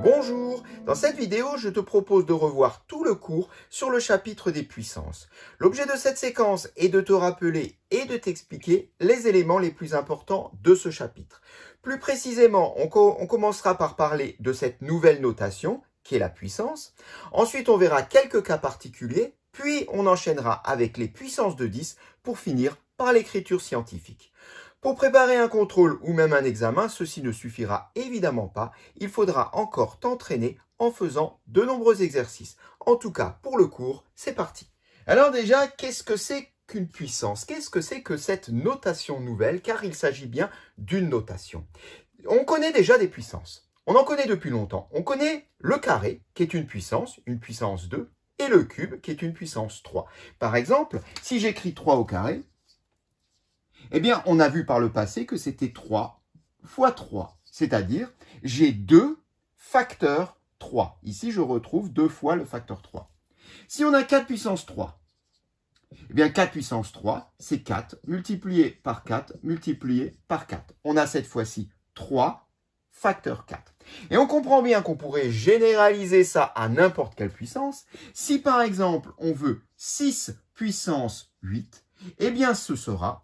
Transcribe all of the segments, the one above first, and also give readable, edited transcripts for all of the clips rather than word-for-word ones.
Bonjour, dans cette vidéo, je te propose de revoir tout le cours sur le chapitre des puissances. L'objet de cette séquence est de te rappeler et de t'expliquer les éléments les plus importants de ce chapitre. Plus précisément, on commencera par parler de cette nouvelle notation, qui est la puissance. Ensuite, on verra quelques cas particuliers, puis on enchaînera avec les puissances de 10 pour finir par l'écriture scientifique. Pour préparer un contrôle ou même un examen, ceci ne suffira évidemment pas. Il faudra encore t'entraîner en faisant de nombreux exercices. En tout cas, pour le cours, c'est parti. Alors déjà, qu'est-ce que c'est qu'une puissance? Qu'est-ce que c'est que cette notation nouvelle? Car il s'agit bien d'une notation. On connaît déjà des puissances. On en connaît depuis longtemps. On connaît le carré, qui est une puissance 2, et le cube, qui est une puissance 3. Par exemple, si j'écris 3 au carré, eh bien, on a vu par le passé que c'était 3 fois 3, c'est-à-dire j'ai 2 facteurs 3. Ici, je retrouve 2 fois le facteur 3. Si on a 4 puissance 3, eh bien 4 puissance 3, c'est 4 multiplié par 4 multiplié par 4. On a cette fois-ci 3 facteur 4. Et on comprend bien qu'on pourrait généraliser ça à n'importe quelle puissance. Si par exemple, on veut 6 puissance 8, eh bien ce sera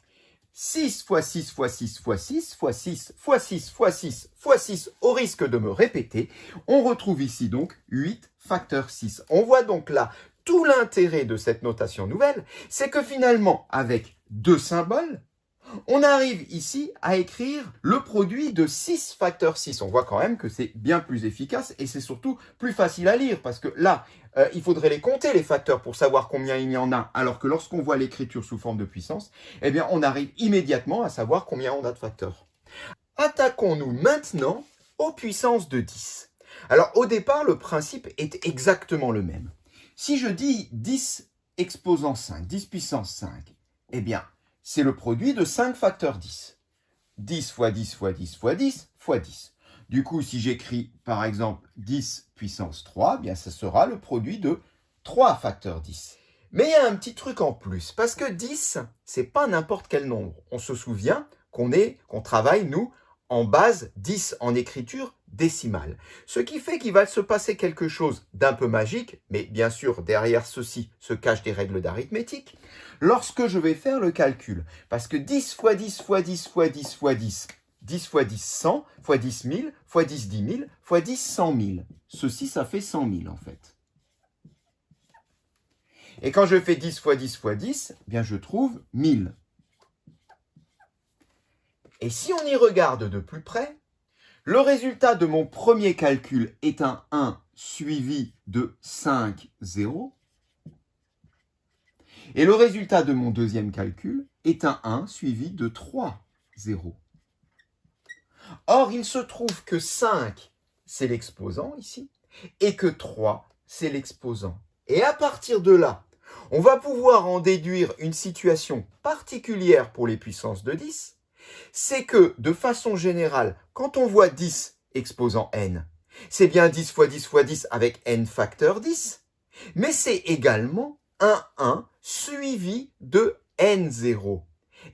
6 fois 6 fois 6 fois 6 fois 6 fois 6 fois 6 fois 6, au risque de me répéter, on retrouve ici donc 8 facteur 6. On voit donc là tout l'intérêt de cette notation nouvelle, c'est que finalement, avec deux symboles, on arrive ici à écrire le produit de 6 facteur 6. On voit quand même que c'est bien plus efficace et c'est surtout plus facile à lire parce que là, il faudrait les compter les facteurs pour savoir combien il y en a, alors que lorsqu'on voit l'écriture sous forme de puissance, eh bien on arrive immédiatement à savoir combien on a de facteurs. Attaquons-nous maintenant aux puissances de 10. Alors au départ, le principe est exactement le même. Si je dis 10 exposant 5, 10 puissance 5, eh bien c'est le produit de 5 facteurs 10. 10 fois 10 fois 10 fois 10 fois 10. Du coup, si j'écris par exemple 10 puissance 3, bien ça sera le produit de 3 facteurs 10. Mais il y a un petit truc en plus, parce que 10, c'est pas n'importe quel nombre. On se souvient qu'on travaille, nous, en base 10 en écriture décimale. Ce qui fait qu'il va se passer quelque chose d'un peu magique, mais bien sûr, derrière ceci se cachent des règles d'arithmétique, lorsque je vais faire le calcul. Parce que 10 fois 10 fois 10 fois 10 fois 10, 10 fois 10, 100, fois 10, 1000, fois 10, 10 000, fois 10, 100 000. Ceci, ça fait 100 000 en fait. Et quand je fais 10 fois 10 fois 10, eh bien je trouve 1000. Et si on y regarde de plus près, le résultat de mon premier calcul est un 1 suivi de 5 zéros. Et le résultat de mon deuxième calcul est un 1 suivi de 3 zéros. Or, il se trouve que 5, c'est l'exposant ici, et que 3, c'est l'exposant. Et à partir de là, on va pouvoir en déduire une situation particulière pour les puissances de 10, c'est que, de façon générale, quand on voit 10 exposant n, c'est bien 10 fois 10 fois 10 avec n facteur 10, mais c'est également un 1 suivi de n0.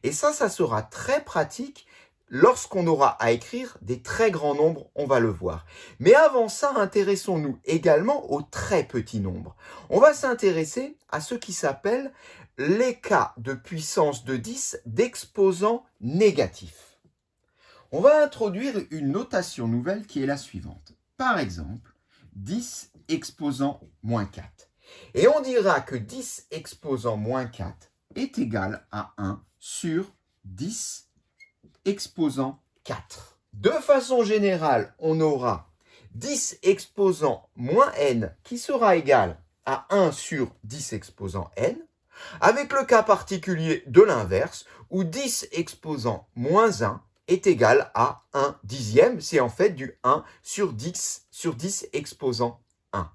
Et ça sera très pratique lorsqu'on aura à écrire des très grands nombres, on va le voir. Mais avant ça, intéressons-nous également aux très petits nombres. On va s'intéresser à ce qui s'appelle les cas de puissance de 10 d'exposants négatifs. On va introduire une notation nouvelle qui est la suivante. Par exemple, 10 exposant moins 4. Et on dira que 10 exposant moins 4 est égal à 1 sur 10 exposant 4. De façon générale, on aura 10 exposant moins n qui sera égal à 1 sur 10 exposant n, avec le cas particulier de l'inverse, où 10 exposant moins 1 est égal à 1 dixième, c'est en fait du 1 sur 10 exposant 1.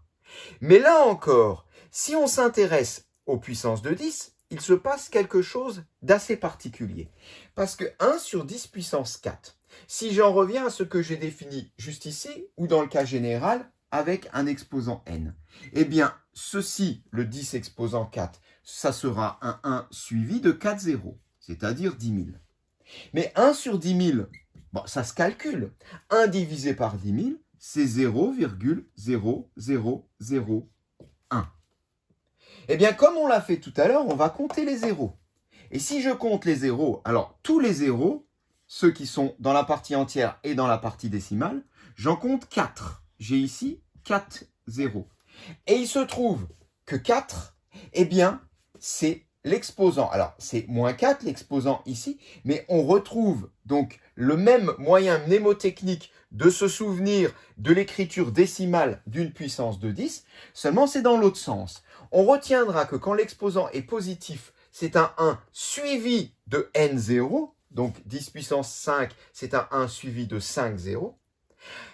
Mais là encore, si on s'intéresse aux puissances de 10, il se passe quelque chose d'assez particulier. Parce que 1 sur 10 puissance 4, si j'en reviens à ce que j'ai défini juste ici, ou dans le cas général, avec un exposant n, eh bien, ceci, le 10 exposant 4, ça sera un 1 suivi de 4 zéros, c'est-à-dire 10 000. Mais 1 sur 10 000, bon, ça se calcule. 1 divisé par 10 000, c'est 0,0001. Eh bien, comme on l'a fait tout à l'heure, on va compter les zéros. Et si je compte les zéros, alors tous les zéros, ceux qui sont dans la partie entière et dans la partie décimale, j'en compte 4. J'ai ici 4 zéros. Et il se trouve que 4, eh bien, c'est l'exposant. Alors, c'est moins 4, l'exposant ici, mais on retrouve donc le même moyen mnémotechnique de se souvenir de l'écriture décimale d'une puissance de 10, seulement c'est dans l'autre sens. On retiendra que quand l'exposant est positif, c'est un 1 suivi de n0, donc 10 puissance 5, c'est un 1 suivi de 5 zéros.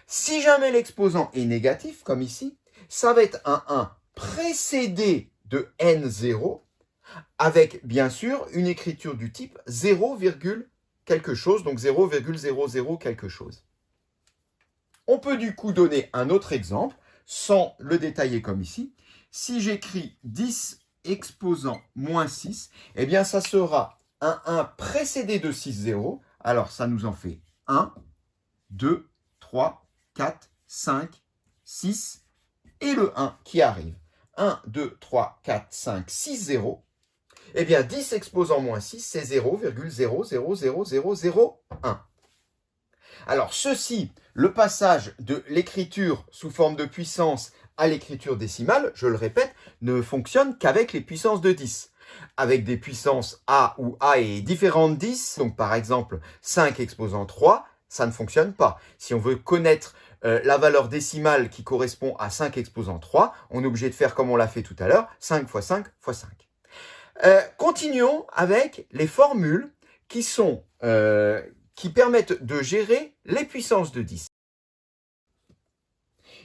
Si jamais l'exposant est négatif, comme ici, ça va être un 1 précédé de n0, avec bien sûr une écriture du type 0, quelque chose, donc 0,00 quelque chose. On peut du coup donner un autre exemple, sans le détailler comme ici. Si j'écris 10 exposant moins 6, eh bien ça sera un 1 précédé de 6 zéros. Alors ça nous en fait 1, 2, 3, 4, 5, 6 et le 1 qui arrive. 1, 2, 3, 4, 5, 6 zéros. Eh bien 10 exposant moins 6, c'est 0,000001. Alors ceci, le passage de l'écriture sous forme de puissance à l'écriture décimale, je le répète, ne fonctionne qu'avec les puissances de 10. Avec des puissances A où A est différent de 10, donc par exemple 5 exposant 3, ça ne fonctionne pas. Si on veut connaître la valeur décimale qui correspond à 5 exposant 3, on est obligé de faire comme on l'a fait tout à l'heure, 5 fois 5 fois 5. Continuons avec les formules qui permettent de gérer les puissances de 10.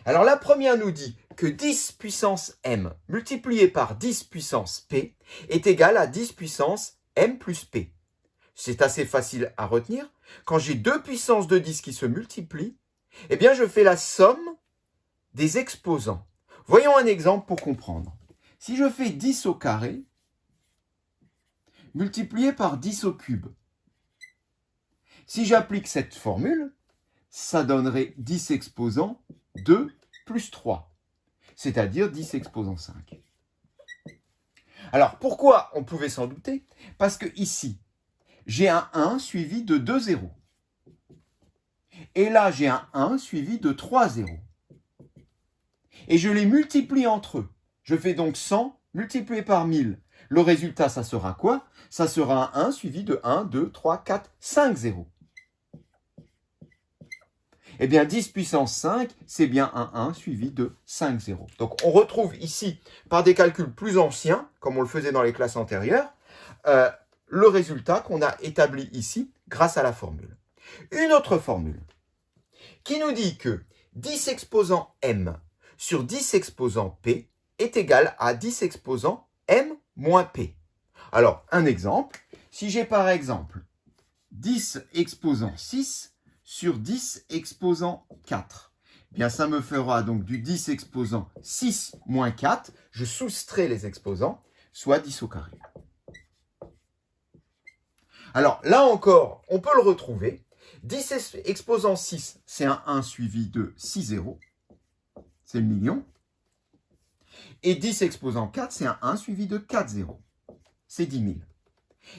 Alors la première nous dit que 10 puissance m multiplié par 10 puissance p est égal à 10 puissance m plus p. C'est assez facile à retenir. Quand j'ai deux puissances de 10 qui se multiplient, eh bien je fais la somme des exposants. Voyons un exemple pour comprendre. Si je fais 10 au carré multiplié par 10 au cube, si j'applique cette formule, ça donnerait 10 exposant 2 plus 3, c'est-à-dire 10 exposant 5. Alors, pourquoi on pouvait s'en douter? Parce que ici, j'ai un 1 suivi de 2 zéros. Et là, j'ai un 1 suivi de 3 zéros. Et je les multiplie entre eux. Je fais donc 100 multiplié par 1000. Le résultat, ça sera quoi? Ça sera un 1 suivi de 1, 2, 3, 4, 5 zéros. Eh bien, 10 puissance 5, c'est bien un 1 suivi de 5 zéros. Donc, on retrouve ici, par des calculs plus anciens, comme on le faisait dans les classes antérieures, le résultat qu'on a établi ici grâce à la formule. Une autre formule qui nous dit que 10 exposant m sur 10 exposant p est égal à 10 exposant m moins p. Alors, un exemple, si j'ai par exemple 10 exposant 6 sur 10 exposant 4, eh bien ça me fera donc du 10 exposant 6 moins 4, je soustrais les exposants, soit 10 au carré. Alors là encore, on peut le retrouver. 10 exposant 6, c'est un 1 suivi de 6 zéros, c'est le million. Et 10 exposant 4, c'est un 1 suivi de 4 zéros, c'est 10 000.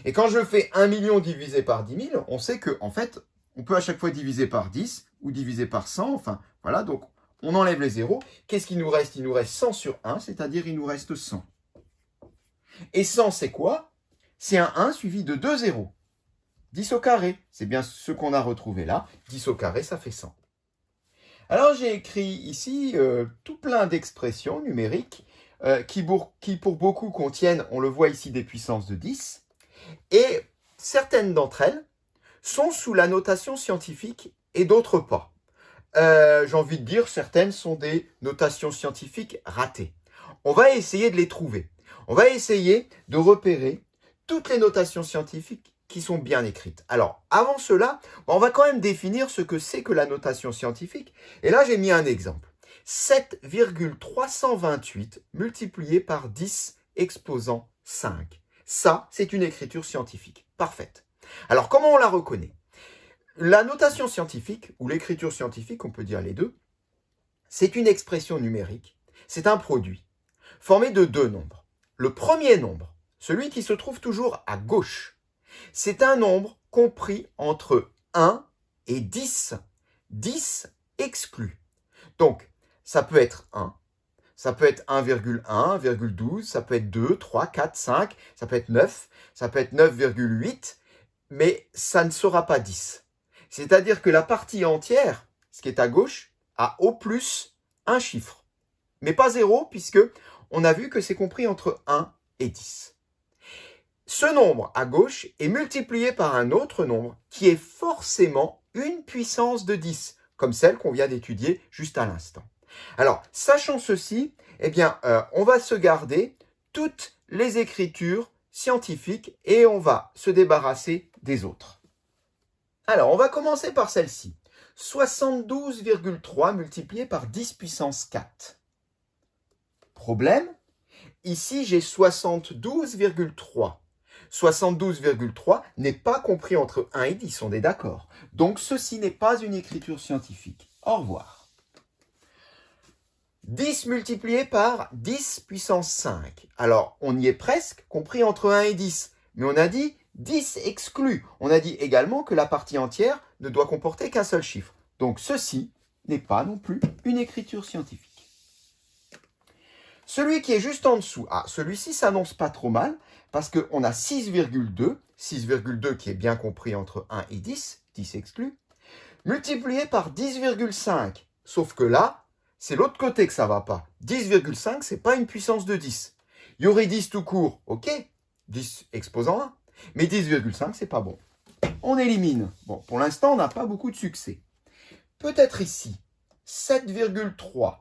Et quand je fais 1 million divisé par 10 000, on sait qu'en fait, on peut à chaque fois diviser par 10 ou diviser par 100. Enfin, voilà, donc on enlève les zéros. Qu'est-ce qu'il nous reste? Il nous reste 100 sur 1, c'est-à-dire il nous reste 100. Et 100, c'est quoi? C'est un 1 suivi de 2 zéros. 10 au carré, c'est bien ce qu'on a retrouvé là. 10 au carré, ça fait 100. Alors j'ai écrit ici tout plein d'expressions numériques qui pour beaucoup contiennent, on le voit ici, des puissances de 10. Et certaines d'entre elles sont sous la notation scientifique et d'autres pas. J'ai envie de dire, certaines sont des notations scientifiques ratées. On va essayer de les trouver. On va essayer de repérer toutes les notations scientifiques qui sont bien écrites. Alors, avant cela, on va quand même définir ce que c'est que la notation scientifique. Et là, j'ai mis un exemple. 7,328 multiplié par 10 exposant 5. Ça, c'est une écriture scientifique. Parfaite. Alors, comment on la reconnaît? La notation scientifique, ou l'écriture scientifique, on peut dire les deux, C'est une expression numérique, c'est un produit, formé de deux nombres. Le premier nombre, celui qui se trouve toujours à gauche, c'est un nombre compris entre 1 et 10. 10 exclu. Donc, ça peut être 1, ça peut être 1,1, 1,12, ça peut être 2, 3, 4, 5, ça peut être 9, ça peut être 9,8, mais ça ne sera pas 10. C'est-à-dire que la partie entière, ce qui est à gauche, a au plus un chiffre. Mais pas 0, puisque on a vu que c'est compris entre 1 et 10. Ce nombre à gauche est multiplié par un autre nombre qui est forcément une puissance de 10, comme celle qu'on vient d'étudier juste à l'instant. Alors, sachant ceci, eh bien, on va se garder toutes les écritures scientifiques et on va se débarrasser des autres. Alors, on va commencer par celle-ci. 72,3 multiplié par 10 puissance 4. Problème, ici j'ai 72,3. 72,3 n'est pas compris entre 1 et 10, on est d'accord. Donc ceci n'est pas une écriture scientifique. Au revoir. 10 multiplié par 10 puissance 5. Alors, on y est presque, compris entre 1 et 10. Mais on a dit 10 exclu. On a dit également que la partie entière ne doit comporter qu'un seul chiffre. Donc ceci n'est pas non plus une écriture scientifique. Celui qui est juste en dessous, celui-ci s'annonce pas trop mal, parce qu'on a 6,2, 6,2 qui est bien compris entre 1 et 10, 10 exclu, multiplié par 10,5. Sauf que là, c'est l'autre côté que ça va pas. 10,5, c'est pas une puissance de 10. Il y aurait 10 tout court, ok, 10 exposant 1, mais 10,5, c'est pas bon. On élimine. Bon, pour l'instant, on n'a pas beaucoup de succès. Peut-être ici, 7,3.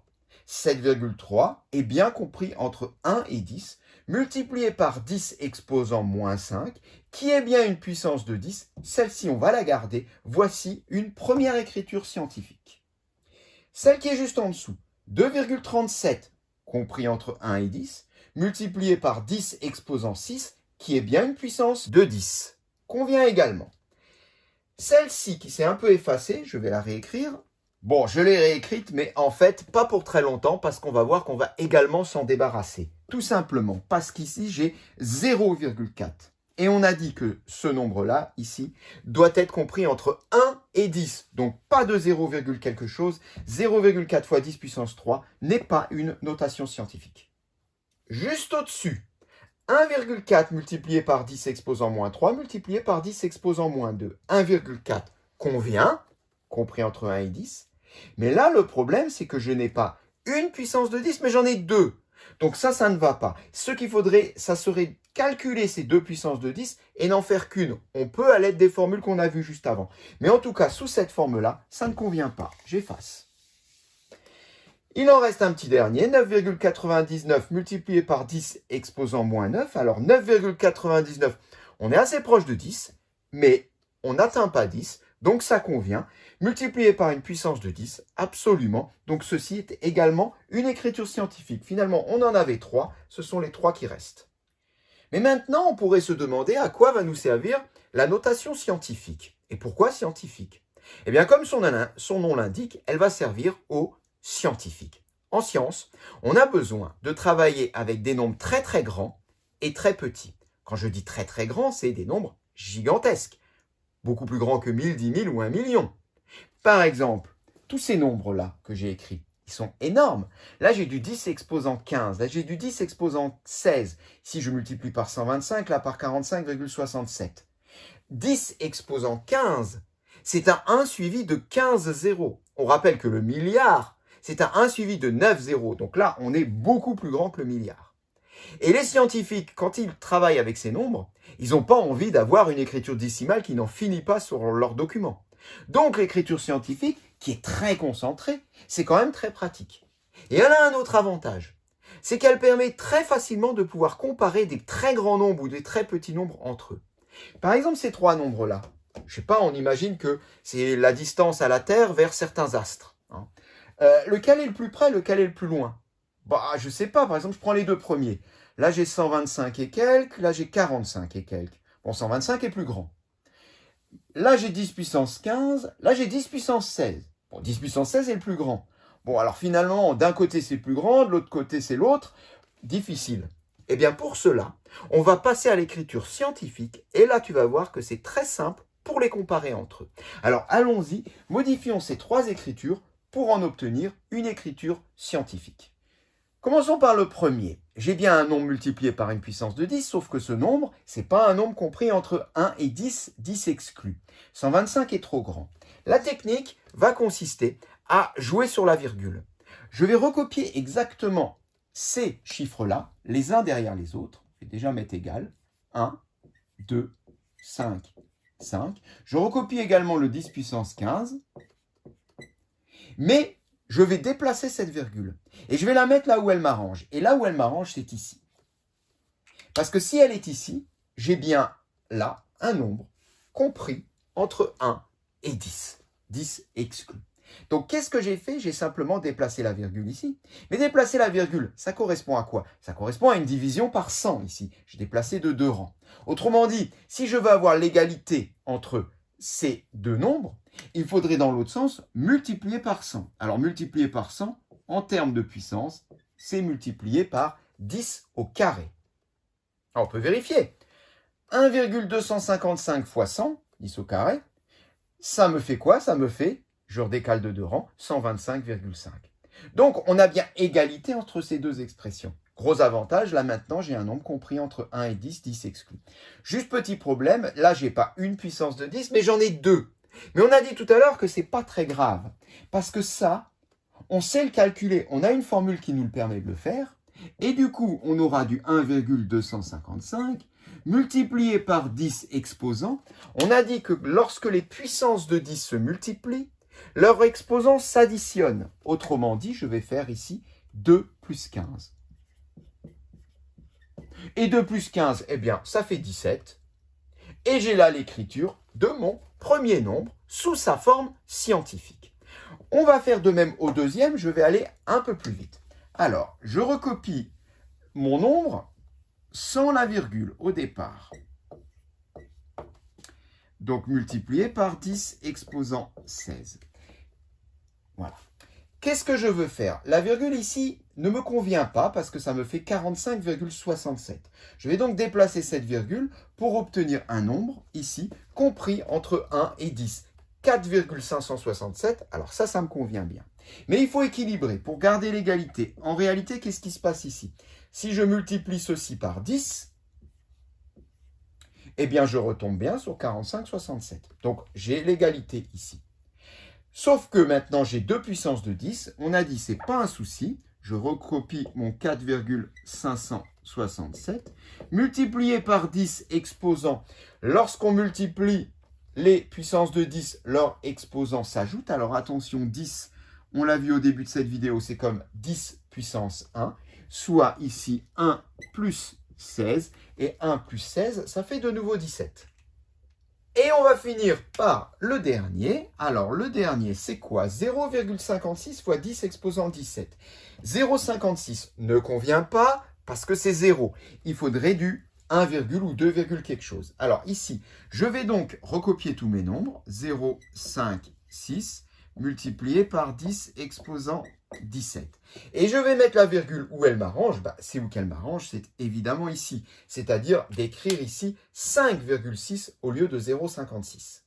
7,3 est bien compris entre 1 et 10, multiplié par 10 exposant moins 5, qui est bien une puissance de 10. Celle-ci, on va la garder. Voici une première écriture scientifique. Celle qui est juste en dessous, 2,37, compris entre 1 et 10, multiplié par 10 exposant 6, qui est bien une puissance de 10. Convient également. Celle-ci qui s'est un peu effacée, je vais la réécrire. Bon, je l'ai réécrite, mais en fait, pas pour très longtemps, parce qu'on va voir qu'on va également s'en débarrasser. Tout simplement, parce qu'ici, j'ai 0,4. Et on a dit que ce nombre-là, ici, doit être compris entre 1 et 10. Donc, pas de 0, quelque chose. 0,4 fois 10 puissance 3 n'est pas une notation scientifique. Juste au-dessus, 1,4 multiplié par 10 exposant moins 3, multiplié par 10 exposant moins 2. 1,4 convient, compris entre 1 et 10. Mais là, le problème, c'est que je n'ai pas une puissance de 10, mais j'en ai deux. Donc ça ne va pas. Ce qu'il faudrait, ça serait calculer ces deux puissances de 10 et n'en faire qu'une. On peut à l'aide des formules qu'on a vues juste avant. Mais en tout cas, sous cette forme-là, ça ne convient pas. J'efface. Il en reste un petit dernier, 9,99 multiplié par 10 exposant moins 9. Alors 9,99, on est assez proche de 10, mais on n'atteint pas 10. Donc ça convient, multiplié par une puissance de 10, absolument. Donc ceci est également une écriture scientifique. Finalement, on en avait 3, ce sont les 3 qui restent. Mais maintenant, on pourrait se demander à quoi va nous servir la notation scientifique. Et pourquoi scientifique? Eh bien, comme son nom l'indique, elle va servir aux scientifiques. En science, on a besoin de travailler avec des nombres très très grands et très petits. Quand je dis très très grands, c'est des nombres gigantesques. Beaucoup plus grand que 1000, 10 000 ou 1 million. Par exemple, tous ces nombres-là que j'ai écrits, ils sont énormes. Là, j'ai du 10 exposant 15, là, j'ai du 10 exposant 16. Si je multiplie par 125, là, par 45,67. 10 exposant 15, c'est un 1 suivi de 15 zéros. On rappelle que le milliard, c'est un 1 suivi de 9 zéros. Donc là, on est beaucoup plus grand que le milliard. Et les scientifiques, quand ils travaillent avec ces nombres, ils n'ont pas envie d'avoir une écriture décimale qui n'en finit pas sur leurs documents. Donc l'écriture scientifique, qui est très concentrée, c'est quand même très pratique. Et elle a un autre avantage, c'est qu'elle permet très facilement de pouvoir comparer des très grands nombres ou des très petits nombres entre eux. Par exemple, ces trois nombres-là, je sais pas, on imagine que c'est la distance à la Terre vers certains astres. Lequel est le plus près, lequel est le plus loin? Je sais pas, par exemple, je prends les deux premiers. Là, j'ai 125 et quelques, là, j'ai 45 et quelques. Bon, 125 est plus grand. Là, j'ai 10 puissance 15, là, j'ai 10 puissance 16. Bon, 10 puissance 16 est le plus grand. Bon, alors finalement, d'un côté c'est plus grand, de l'autre côté c'est l'autre. Difficile. Eh bien pour cela, on va passer à l'écriture scientifique et là tu vas voir que c'est très simple pour les comparer entre eux. Alors allons-y, modifions ces trois écritures pour en obtenir une écriture scientifique. Commençons par le premier. J'ai bien un nombre multiplié par une puissance de 10, sauf que ce nombre, ce n'est pas un nombre compris entre 1 et 10, 10 exclu. 125 est trop grand. La technique va consister à jouer sur la virgule. Je vais recopier exactement ces chiffres-là, les uns derrière les autres. Je vais déjà mettre égal. 1, 2, 5, 5. Je recopie également le 10 puissance 15. Mais je vais déplacer cette virgule. Et je vais la mettre là où elle m'arrange. Et là où elle m'arrange, c'est ici. Parce que si elle est ici, j'ai bien là un nombre compris entre 1 et 10. 10 exclu. Donc, qu'est-ce que j'ai fait? J'ai simplement déplacé la virgule ici. Mais déplacer la virgule, ça correspond à quoi? Ça correspond à une division par 100 ici. J'ai déplacé de 2 rangs. Autrement dit, si je veux avoir l'égalité entre ces deux nombres, il faudrait dans l'autre sens multiplier par 100. Alors, multiplier par 100, en termes de puissance, c'est multiplier par 10 au carré. Alors, on peut vérifier. 1,255 fois 100, 10 au carré, ça me fait quoi? Ça me fait, je redécale de 2 rangs, 125,5. Donc, on a bien égalité entre ces deux expressions. Gros avantage, là maintenant, j'ai un nombre compris entre 1 et 10, 10 exclu. Juste petit problème, là, je n'ai pas une puissance de 10, mais j'en ai 2. Mais on a dit tout à l'heure que ce n'est pas très grave, parce que ça, on sait le calculer. On a une formule qui nous le permet de le faire, et du coup, on aura du 1,255 multiplié par 10 exposants. On a dit que lorsque les puissances de 10 se multiplient, leurs exposants s'additionnent. Autrement dit, je vais faire ici 2 plus 15. Et 2 plus 15, eh bien, ça fait 17. Et j'ai là l'écriture de mon premier nombre sous sa forme scientifique. On va faire de même au deuxième, je vais aller un peu plus vite. Alors, je recopie mon nombre sans la virgule au départ. Donc, multiplié par 10 exposant 16. Voilà. Qu'est-ce que je veux faire? La virgule ici ne me convient pas parce que ça me fait 45,67. Je vais donc déplacer cette virgule pour obtenir un nombre ici compris entre 1 et 10. 4,567, alors ça me convient bien. Mais il faut équilibrer pour garder l'égalité. En réalité, qu'est-ce qui se passe ici? Si je multiplie ceci par 10, eh bien je retombe bien sur 45,67. Donc j'ai l'égalité ici. Sauf que maintenant j'ai 2 puissances de 10. On a dit c'est pas un souci. Je recopie mon 4,567 multiplié par 10 exposant. Lorsqu'on multiplie les puissances de 10, leurs exposants s'ajoutent. Alors attention, 10, on l'a vu au début de cette vidéo, c'est comme 10 puissance 1, soit ici 1 plus 16, et 1 plus 16, ça fait de nouveau 17. Et on va finir par le dernier. Alors le dernier, c'est quoi? 0,56 fois 10 exposant 17. 0,56 ne convient pas parce que c'est 0. Il faudrait du 1, ou 2, quelque chose. Alors ici, je vais donc recopier tous mes nombres. 0, 5, 6 multiplié par 10 exposant 17. Et je vais mettre la virgule où elle m'arrange. C'est où qu'elle m'arrange, c'est évidemment ici. C'est-à-dire d'écrire ici 5,6 au lieu de 0,56.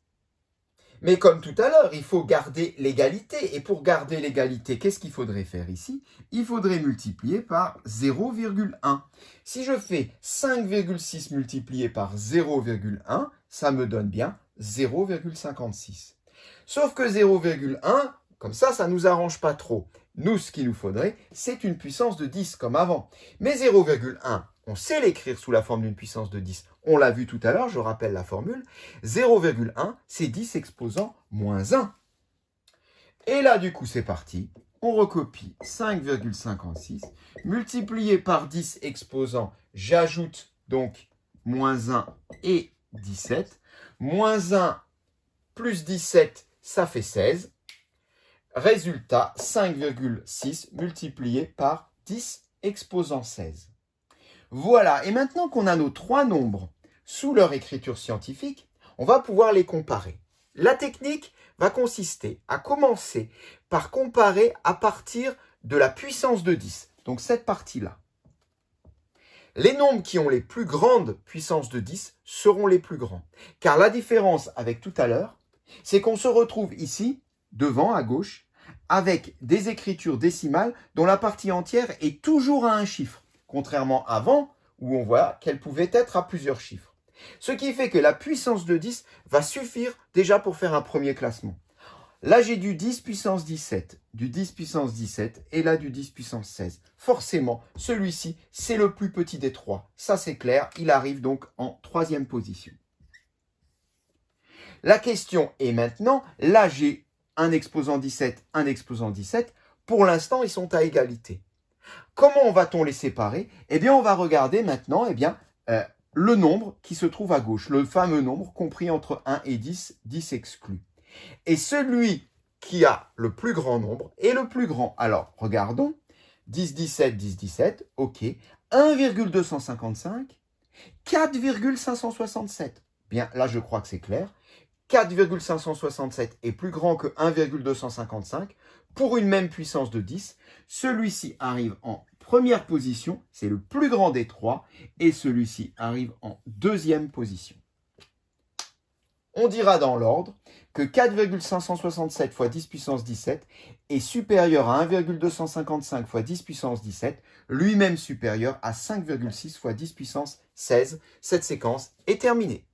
Mais comme tout à l'heure, il faut garder l'égalité. Et pour garder l'égalité, qu'est-ce qu'il faudrait faire ici? Il faudrait multiplier par 0,1. Si je fais 5,6 multiplié par 0,1, ça me donne bien 0,56. Sauf que 0,1, comme ça ne nous arrange pas trop. Nous, ce qu'il nous faudrait, c'est une puissance de 10 comme avant. Mais 0,1, on sait l'écrire sous la forme d'une puissance de 10. On l'a vu tout à l'heure, je rappelle la formule. 0,1, c'est 10 exposant moins 1. Et là, du coup, c'est parti. On recopie 5,56 multiplié par 10 exposant. J'ajoute donc moins 1 et 17. Moins 1 plus 17, ça fait 16. Résultat, 5,6 multiplié par 10 exposant 16. Voilà, et maintenant qu'on a nos trois nombres sous leur écriture scientifique, on va pouvoir les comparer. La technique va consister à commencer par comparer à partir de la puissance de 10, donc cette partie-là. Les nombres qui ont les plus grandes puissances de 10 seront les plus grands. Car la différence avec tout à l'heure, c'est qu'on se retrouve ici, devant, à gauche, avec des écritures décimales dont la partie entière est toujours à un chiffre, contrairement à avant, où on voit qu'elle pouvait être à plusieurs chiffres. Ce qui fait que la puissance de 10 va suffire déjà pour faire un premier classement. Là, j'ai du 10 puissance 17, du 10 puissance 17 et là du 10 puissance 16. Forcément, celui-ci, c'est le plus petit des trois. Ça, c'est clair, il arrive donc en troisième position. La question est maintenant, là, j'ai un exposant 17, un exposant 17. Pour l'instant, ils sont à égalité. Comment va-t-on les séparer? Eh bien, on va regarder maintenant le nombre qui se trouve à gauche, le fameux nombre compris entre 1 et 10, 10 exclus. Et celui qui a le plus grand nombre est le plus grand. Alors, regardons. 10, 17, 10, 17, ok. 1,255, 4,567. Bien, là, je crois que c'est clair. 4,567 est plus grand que 1,255 pour une même puissance de 10. Celui-ci arrive en première position, c'est le plus grand des trois, et celui-ci arrive en deuxième position. On dira dans l'ordre que 4,567 fois 10 puissance 17 est supérieur à 1,255 fois 10 puissance 17, lui-même supérieur à 5,6 fois 10 puissance 16. Cette séquence est terminée.